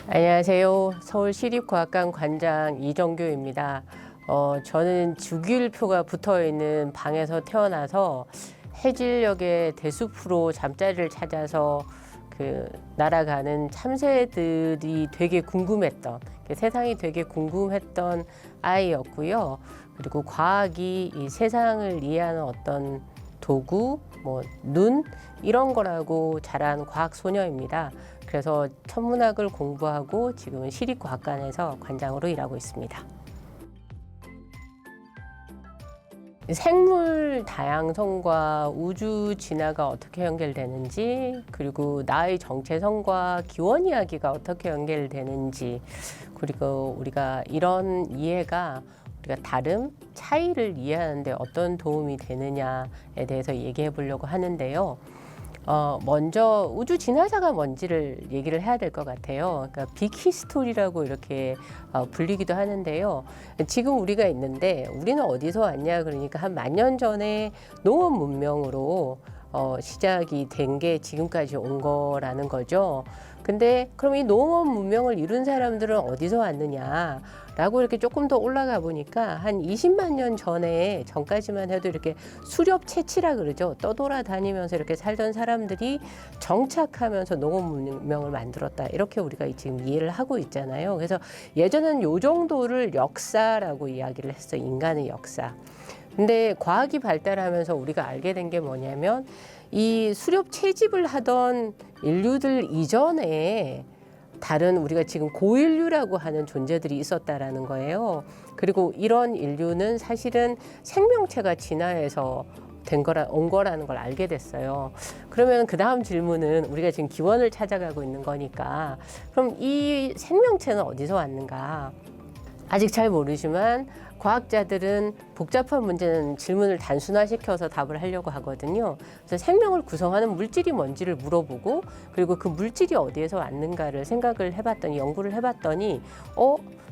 안녕하세요. 서울시립과학관 관장 이정교입니다. 저는 주기율표가 붙어있는 방에서 태어나서 해질녘에 대숲으로 잠자리를 찾아서 날아가는 참새들이 되게 궁금했던, 세상이 되게 궁금했던 아이였고요. 그리고 과학이 이 세상을 이해하는 어떤 도구, 눈 이런 거라고 자란 과학 소녀입니다. 그래서 천문학을 공부하고 지금은 시립과학관에서 관장으로 일하고 있습니다. 생물 다양성과 우주 진화가 어떻게 연결되는지, 그리고 나의 정체성과 기원 이야기가 어떻게 연결되는지, 그리고 우리가 이런 이해가 우리가 다름, 차이를 이해하는 데 어떤 도움이 되느냐에 대해서 얘기해 보려고 하는데요. 먼저 우주 진화사가 뭔지를 얘기를 해야 될 것 같아요. 그러니까 빅히스토리라고 이렇게 불리기도 하는데요. 지금 우리가 있는데 우리는 어디서 왔냐 그러니까 한 10,000년 전에 농업 문명으로 시작이 된 게 지금까지 온 거라는 거죠. 근데 그럼 이 농업 문명을 이룬 사람들은 어디서 왔느냐 라고 이렇게 조금 더 올라가 보니까 한 20만 년 전까지만 해도 이렇게 수렵 채취라 그러죠. 떠돌아다니면서 이렇게 살던 사람들이 정착하면서 농업 문명을 만들었다. 이렇게 우리가 지금 이해를 하고 있잖아요. 그래서 예전에는 요 정도를 역사라고 이야기를 했어요. 인간의 역사. 근데 과학이 발달하면서 우리가 알게 된 게 뭐냐면 이 수렵 채집을 하던 인류들 이전에 다른 우리가 지금 고인류라고 하는 존재들이 있었다라는 거예요. 그리고 이런 인류는 사실은 생명체가 진화해서 온 거라는 걸 알게 됐어요. 그러면 그 다음 질문은 우리가 지금 기원을 찾아가고 있는 거니까 그럼 이 생명체는 어디서 왔는가? 아직 잘 모르지만 과학자들은 복잡한 문제는 질문을 단순화시켜서 답을 하려고 하거든요. 그래서 생명을 구성하는 물질이 뭔지를 물어보고 그리고 그 물질이 어디에서 왔는가를 생각을 해봤더니 연구를 해봤더니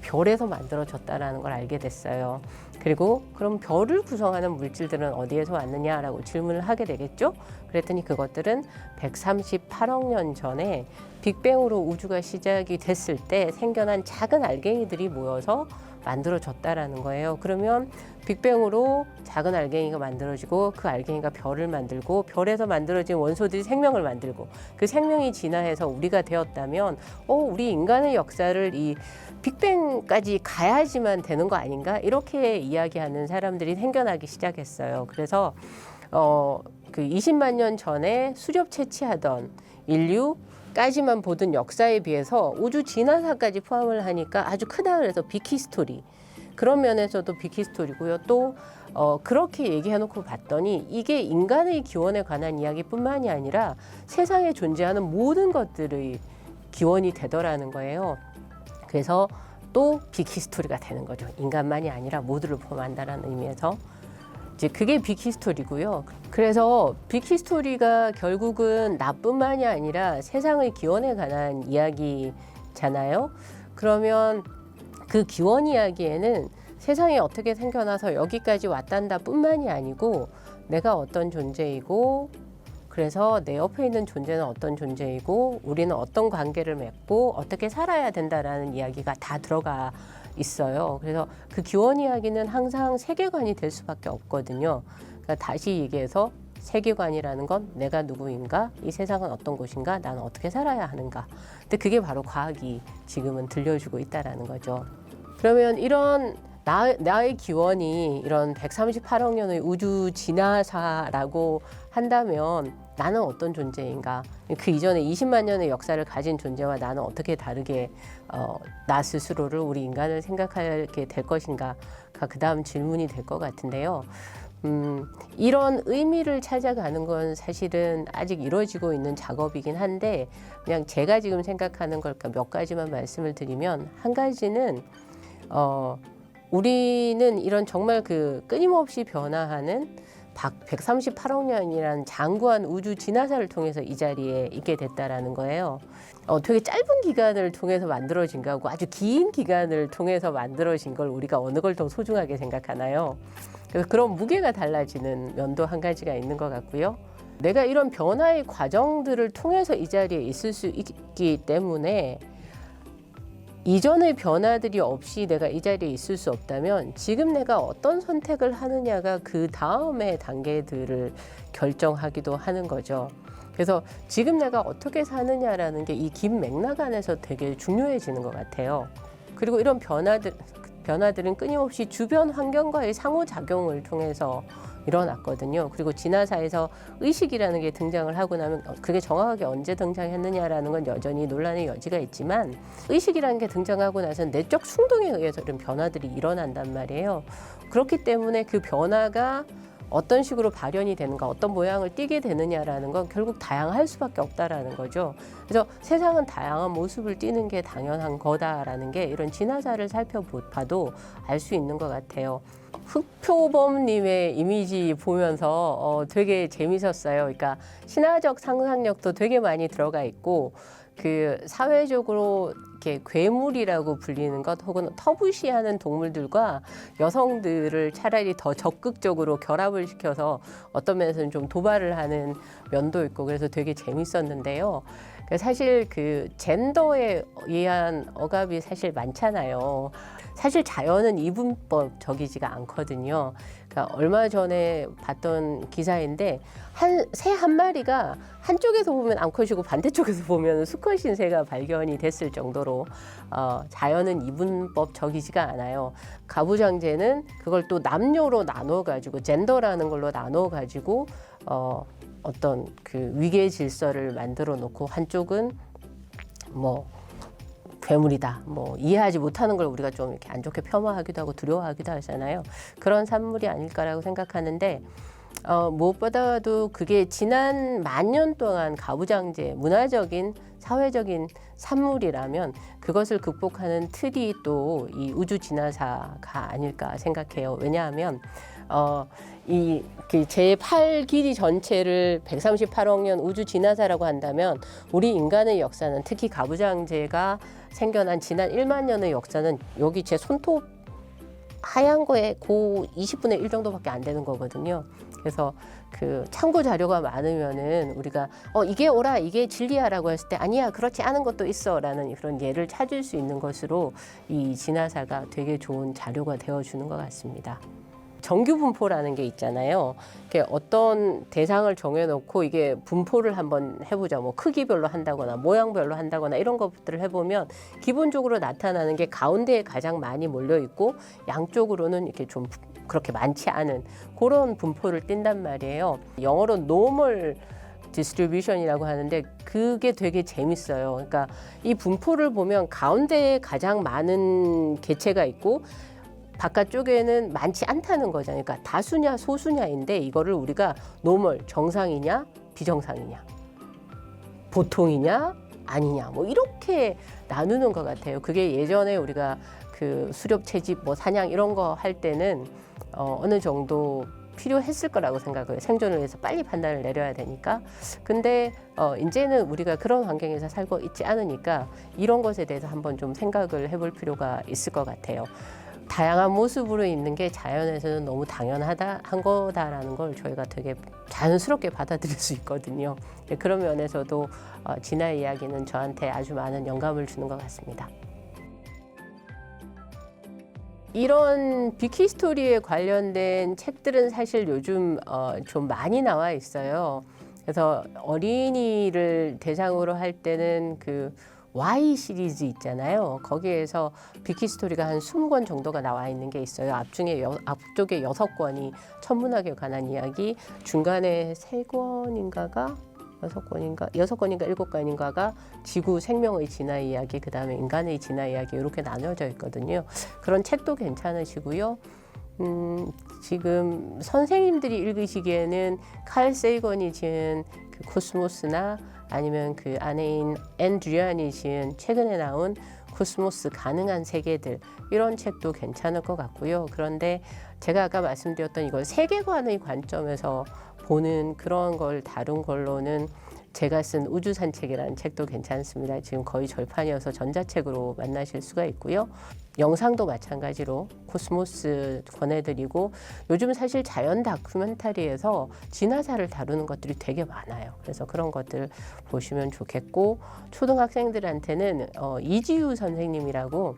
별에서 만들어졌다라는 걸 알게 됐어요. 그리고 그럼 별을 구성하는 물질들은 어디에서 왔느냐라고 질문을 하게 되겠죠. 그랬더니 그것들은 138억 년 전에 빅뱅으로 우주가 시작이 됐을 때 생겨난 작은 알갱이들이 모여서 만들어졌다라는 거예요. 그러면 빅뱅으로 작은 알갱이가 만들어지고 그 알갱이가 별을 만들고 별에서 만들어진 원소들이 생명을 만들고 그 생명이 진화해서 우리가 되었다면 우리 인간의 역사를 이 빅뱅까지 가야지만 되는 거 아닌가? 이렇게 이야기하는 사람들이 생겨나기 시작했어요. 그래서 그 20만 년 전에 수렵 채취하던 인류까지만 보던 역사에 비해서 우주 진화사까지 포함을 하니까 아주 크다 그래서 빅히스토리. 그런 면에서도 빅히스토리고요. 또 그렇게 얘기해놓고 봤더니 이게 인간의 기원에 관한 이야기뿐만이 아니라 세상에 존재하는 모든 것들의 기원이 되더라는 거예요. 그래서 또 빅히스토리가 되는 거죠. 인간만이 아니라 모두를 포함한다는 의미에서. 이제 그게 빅히스토리고요. 그래서 빅히스토리가 결국은 나뿐만이 아니라 세상의 기원에 관한 이야기잖아요. 그러면 그 기원 이야기에는 세상이 어떻게 생겨나서 여기까지 왔단다 뿐만이 아니고 내가 어떤 존재이고 그래서 내 옆에 있는 존재는 어떤 존재이고 우리는 어떤 관계를 맺고 어떻게 살아야 된다라는 이야기가 다 들어가 있어요. 그래서 그 기원 이야기는 항상 세계관이 될 수밖에 없거든요. 그러니까 다시 얘기해서 세계관이라는 건 내가 누구인가, 이 세상은 어떤 곳인가, 나는 어떻게 살아야 하는가. 근데 그게 바로 과학이 지금은 들려주고 있다라는 거죠. 그러면 이런 나의 기원이 이런 138억 년의 우주 진화사라고 한다면 나는 어떤 존재인가? 그 이전에 20만 년의 역사를 가진 존재와 나는 어떻게 다르게 나 스스로를 우리 인간을 생각하게 될 것인가가 그 다음 질문이 될 것 같은데요. 이런 의미를 찾아가는 건 사실은 아직 이루어지고 있는 작업이긴 한데 그냥 제가 지금 생각하는 걸 몇 가지만 말씀을 드리면 한 가지는 우리는 이런 정말 그 끊임없이 변화하는 138억 년이라는 장구한 우주 진화사를 통해서 이 자리에 있게 됐다라는 거예요. 되게 짧은 기간을 통해서 만들어진 거하고 아주 긴 기간을 통해서 만들어진 걸 우리가 어느 걸 더 소중하게 생각하나요? 그래서 그런 무게가 달라지는 면도 한 가지가 있는 것 같고요. 내가 이런 변화의 과정들을 통해서 이 자리에 있을 수 있기 때문에 이전의 변화들이 없이 내가 이 자리에 있을 수 없다면 지금 내가 어떤 선택을 하느냐가 그 다음의 단계들을 결정하기도 하는 거죠. 그래서 지금 내가 어떻게 사느냐라는 게 이 긴 맥락 안에서 되게 중요해지는 것 같아요. 그리고 이런 변화들은 끊임없이 주변 환경과의 상호작용을 통해서 일어났거든요. 그리고 진화사에서 의식이라는 게 등장을 하고 나면 그게 정확하게 언제 등장했느냐라는 건 여전히 논란의 여지가 있지만 의식이라는 게 등장하고 나서는 내적 충동에 의해서 이런 변화들이 일어난단 말이에요. 그렇기 때문에 그 변화가 어떤 식으로 발현이 되는가, 어떤 모양을 띠게 되느냐라는 건 결국 다양할 수밖에 없다라는 거죠. 그래서 세상은 다양한 모습을 띠는 게 당연한 거다라는 게 이런 진화사를 살펴봐도 알 수 있는 것 같아요. 흑표범님의 이미지 보면서 되게 재밌었어요. 그러니까 신화적 상상력도 되게 많이 들어가 있고 그 사회적으로 이렇게 괴물이라고 불리는 것 혹은 터부시하는 동물들과 여성들을 차라리 더 적극적으로 결합을 시켜서 어떤 면에서는 좀 도발을 하는 면도 있고 그래서 되게 재밌었는데요. 사실 그 젠더에 의한 억압이 사실 많잖아요. 사실 자연은 이분법적이지가 않거든요. 그러니까 얼마 전에 봤던 기사인데 새 한 마리가 한쪽에서 보면 암컷이고 반대쪽에서 보면 수컷인 새가 발견이 됐을 정도로 자연은 이분법적이지가 않아요. 가부장제는 그걸 또 남녀로 나눠가지고 젠더라는 걸로 나눠가지고 어떤 그 위계 질서를 만들어 놓고 한쪽은 뭐 괴물이다. 뭐 이해하지 못하는 걸 우리가 좀 이렇게 안 좋게 폄하하기도 하고 두려워하기도 하잖아요. 그런 산물이 아닐까라고 생각하는데 무엇보다도 그게 지난 만년 동안 가부장제, 문화적인, 사회적인 산물이라면 그것을 극복하는 틀이 또 이 우주 진화사가 아닐까 생각해요. 왜냐하면 이 제8 길이 전체를 138억 년 우주 진화사라고 한다면 우리 인간의 역사는 특히 가부장제가 생겨난 지난 1만 년의 역사는 여기 제 손톱 하얀 거에 고 20분의 1 정도밖에 안 되는 거거든요. 그래서 그 참고 자료가 많으면은 우리가 이게 옳아, 이게 진리야라고 했을 때 아니야, 그렇지 않은 것도 있어라는 그런 예를 찾을 수 있는 것으로 이 진화사가 되게 좋은 자료가 되어주는 것 같습니다. 정규 분포라는 게 있잖아요. 이렇게 어떤 대상을 정해놓고 이게 분포를 한번 해보자. 뭐 크기별로 한다거나 모양별로 한다거나 이런 것들을 해보면 기본적으로 나타나는 게 가운데에 가장 많이 몰려 있고 양쪽으로는 이렇게 좀 그렇게 많지 않은 그런 분포를 띈단 말이에요. 영어로 normal 디스트리뷰션이라고 하는데 그게 되게 재밌어요. 그러니까 이 분포를 보면 가운데에 가장 많은 개체가 있고 바깥쪽에는 많지 않다는 거잖아요. 그러니까 다수냐 소수냐인데 이거를 우리가 노멀, 정상이냐 비정상이냐, 보통이냐 아니냐 뭐 이렇게 나누는 것 같아요. 그게 예전에 우리가 그 수렵 채집 뭐 사냥 이런 거 할 때는 어느 정도 필요했을 거라고 생각해요. 생존을 위해서 빨리 판단을 내려야 되니까. 근데 이제는 우리가 그런 환경에서 살고 있지 않으니까 이런 것에 대해서 한번 좀 생각을 해볼 필요가 있을 것 같아요. 다양한 모습으로 있는 게 자연에서는 너무 당연한 거다라는 걸 저희가 되게 자연스럽게 받아들일 수 있거든요. 그런 면에서도 진화 이야기는 저한테 아주 많은 영감을 주는 것 같습니다. 이런 빅히스토리에 관련된 책들은 사실 요즘 좀 많이 나와 있어요. 그래서 어린이를 대상으로 할 때는 그 Y 시리즈 있잖아요. 거기에서 빅히스토리가 한 20권 정도가 나와 있는 게 있어요. 앞쪽에 6권이 천문학에 관한 이야기, 중간에 3권인가가 6권인가 7권인가가 지구 생명의 진화 이야기, 그 다음에 인간의 진화 이야기 이렇게 나눠져 있거든요. 그런 책도 괜찮으시고요. 지금 선생님들이 읽으시기에는 칼 세이건이 지은 그 코스모스나 아니면 그 아내인 앤드리안이 지은 최근에 나온 코스모스 가능한 세계들 이런 책도 괜찮을 것 같고요. 그런데 제가 아까 말씀드렸던 이걸 세계관의 관점에서 보는 그런 걸 다룬 걸로는 제가 쓴 우주 산책이라는 책도 괜찮습니다. 지금 거의 절판이어서 전자책으로 만나실 수가 있고요. 영상도 마찬가지로 코스모스 권해드리고 요즘 사실 자연 다큐멘터리에서 진화사를 다루는 것들이 되게 많아요. 그래서 그런 것들 보시면 좋겠고 초등학생들한테는 이지유 선생님이라고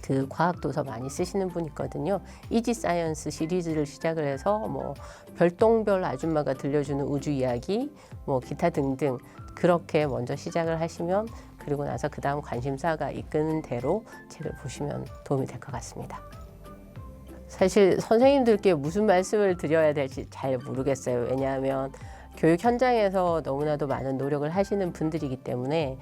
그 과학 도서 많이 쓰시는 분 있거든요. 이지 사이언스 시리즈를 시작을 해서 뭐 별똥별 아줌마가 들려주는 우주 이야기, 뭐 기타 등등 그렇게 먼저 시작을 하시면 그리고 나서 그 다음 관심사가 이끄는 대로 책을 보시면 도움이 될 것 같습니다. 사실 선생님들께 무슨 말씀을 드려야 될지 잘 모르겠어요. 왜냐하면 교육 현장에서 너무나도 많은 노력을 하시는 분들이기 때문에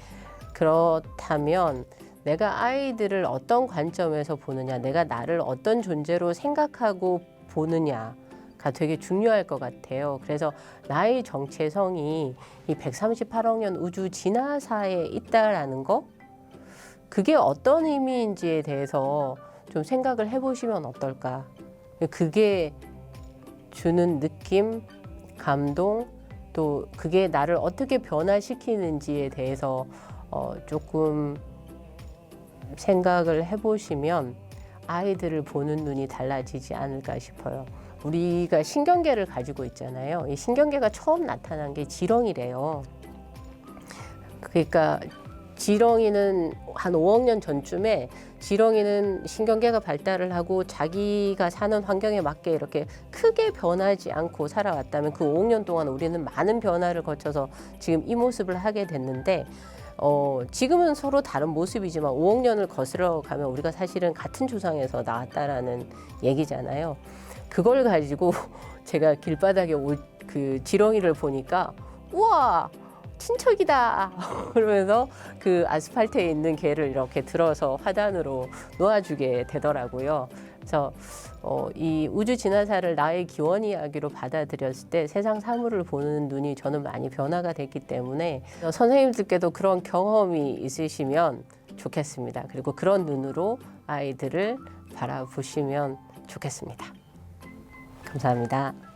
그렇다면 내가 아이들을 어떤 관점에서 보느냐, 내가 나를 어떤 존재로 생각하고 보느냐가 되게 중요할 것 같아요. 그래서 나의 정체성이 이 138억 년 우주 진화사에 있다라는 거, 그게 어떤 의미인지에 대해서 좀 생각을 해보시면 어떨까. 그게 주는 느낌, 감동, 또 그게 나를 어떻게 변화시키는지에 대해서 조금 생각을 해보시면 아이들을 보는 눈이 달라지지 않을까 싶어요. 우리가 신경계를 가지고 있잖아요. 이 신경계가 처음 나타난 게 지렁이래요. 그러니까 지렁이는 한 5억 년 전쯤에 지렁이는 신경계가 발달을 하고 자기가 사는 환경에 맞게 이렇게 크게 변하지 않고 살아왔다면 그 5억 년 동안 우리는 많은 변화를 거쳐서 지금 이 모습을 하게 됐는데 지금은 서로 다른 모습이지만 5억 년을 거슬러 가면 우리가 사실은 같은 조상에서 나왔다라는 얘기잖아요. 그걸 가지고 제가 길바닥에 그 지렁이를 보니까 우와 친척이다 그러면서 그 아스팔트에 있는 개를 이렇게 들어서 화단으로 놓아주게 되더라고요. 그래서 이 우주 진화사를 나의 기원 이야기로 받아들였을 때 세상 사물을 보는 눈이 저는 많이 변화가 됐기 때문에 선생님들께도 그런 경험이 있으시면 좋겠습니다. 그리고 그런 눈으로 아이들을 바라보시면 좋겠습니다. 감사합니다.